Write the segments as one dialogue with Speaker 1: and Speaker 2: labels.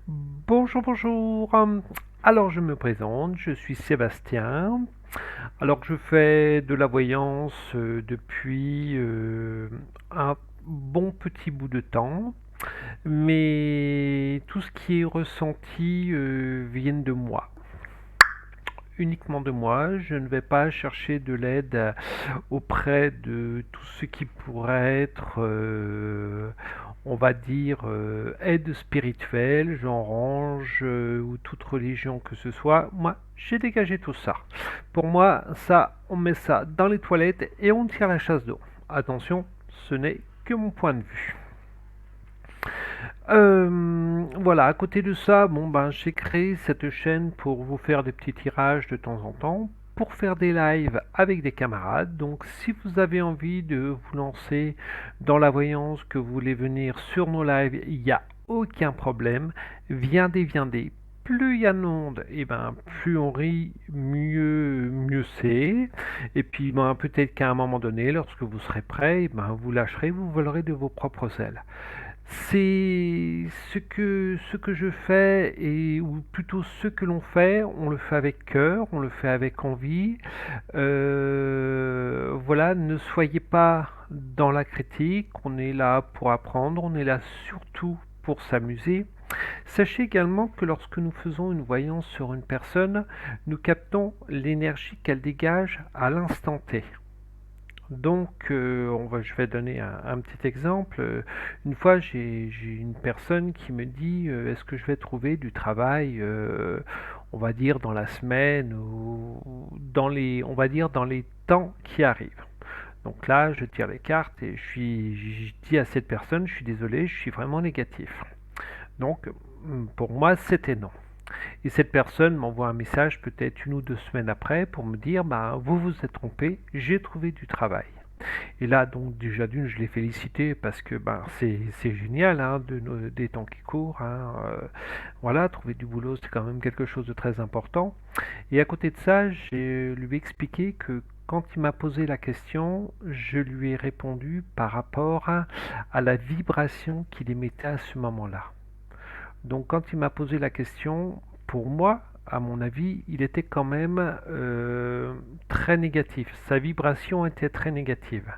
Speaker 1: Bonjour, bonjour. Alors, je me présente, je suis Sébastien. Alors, je fais de la voyance depuis un bon petit bout de temps, mais tout ce qui est ressenti vient de moi. Uniquement de moi, je ne vais pas chercher de l'aide auprès de tout ce qui pourrait être, on va dire, aide spirituelle, genre ange ou toute religion que ce soit. Moi, j'ai dégagé tout ça. Pour moi, ça, on met ça dans les toilettes et on tire la chasse d'eau. Attention, ce n'est que mon point de vue. Voilà, à côté de ça, bon ben j'ai créé cette chaîne pour vous faire des petits tirages de temps en temps, pour faire des lives avec des camarades. Donc si vous avez envie de vous lancer dans la voyance, que vous voulez venir sur nos lives, il n'y a aucun problème. Viendez, viendez. Plus il y a de monde, et ben plus on rit, mieux c'est. Et puis ben, peut-être qu'à un moment donné, lorsque vous serez prêt, ben, vous lâcherez, vous volerez de vos propres ailes. C'est ce que je fais, et ou plutôt ce que l'on fait, on le fait avec cœur, on le fait avec envie. Voilà, ne soyez pas dans la critique, on est là pour apprendre, on est là surtout pour s'amuser. Sachez également que lorsque nous faisons une voyance sur une personne, nous captons l'énergie qu'elle dégage à l'instant T. Donc, je vais donner un petit exemple. Une fois, j'ai une personne qui me dit, est-ce que je vais trouver du travail, on va dire dans la semaine ou dans on va dire dans les temps qui arrivent. Donc là, je tire les cartes et je dis à cette personne, je suis désolé, je suis vraiment négatif. Donc, pour moi, c'était non. Et cette personne m'envoie un message peut-être 1 ou 2 semaines après pour me dire, bah, vous vous êtes trompé, j'ai trouvé du travail. Et là, donc, déjà d'une, je l'ai félicité parce que ben, c'est génial, hein, des temps qui courent. Hein, voilà, trouver du boulot, c'est quand même quelque chose de très important. Et à côté de ça, je lui ai expliqué que quand il m'a posé la question, je lui ai répondu par rapport à la vibration qu'il émettait à ce moment-là. Donc quand il m'a posé la question, pour moi, à mon avis, il était quand même très négatif. Sa vibration était très négative.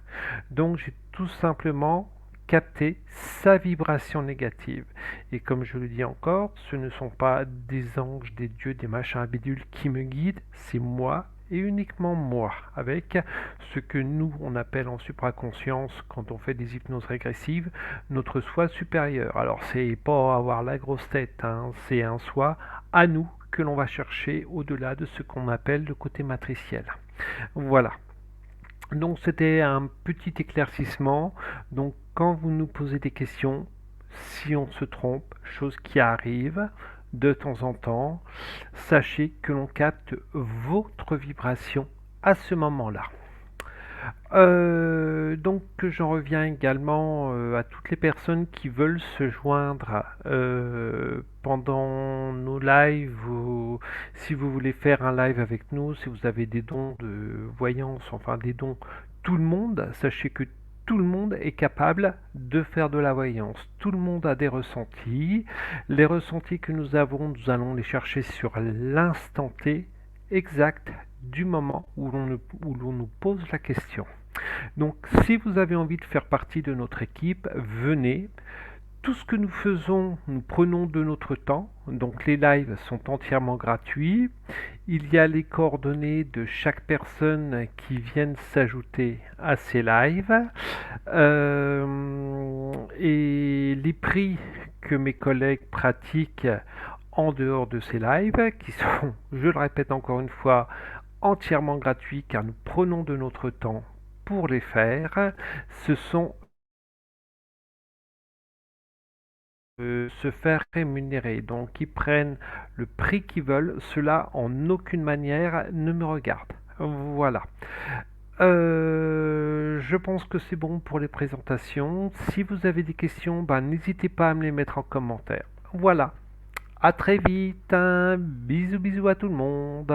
Speaker 1: Donc j'ai tout simplement capté sa vibration négative. Et comme je le dis encore, ce ne sont pas des anges, des dieux, des machins bidules qui me guident, c'est moi et uniquement moi, avec ce que nous on appelle en supraconscience quand on fait des hypnoses régressives, notre soi supérieur. Alors c'est pas avoir la grosse tête, hein, c'est un soi à nous que l'on va chercher au-delà de ce qu'on appelle le côté matriciel. Voilà. Donc c'était un petit éclaircissement. Donc quand vous nous posez des questions, si on se trompe, chose qui arrive de temps en temps, sachez que l'on capte votre vibration à ce moment-là. Donc j'en reviens également à toutes les personnes qui veulent se joindre pendant nos lives, ou si vous voulez faire un live avec nous, si vous avez des dons de voyance, enfin des dons, tout le monde, sachez que tout le monde est capable de faire de la voyance. Tout le monde a des ressentis. Les ressentis que nous avons, nous allons les chercher sur l'instant T exact du moment où l'on nous pose la question. Donc si vous avez envie de faire partie de notre équipe, venez. Tout ce que nous faisons, nous prenons de notre temps. Donc les lives sont entièrement gratuits. Il y a les coordonnées de chaque personne qui viennent s'ajouter à ces lives. Et les prix que mes collègues pratiquent en dehors de ces lives, qui sont, je le répète encore une fois, entièrement gratuits car nous prenons de notre temps pour les faire, ce sont se faire rémunérer. Donc ils prennent le prix qu'ils veulent, cela en aucune manière ne me regarde. Voilà. Je pense que c'est bon pour les présentations. Si vous avez des questions, ben, n'hésitez pas à me les mettre en commentaire. Voilà. À très vite. Bisous bisous à tout le monde.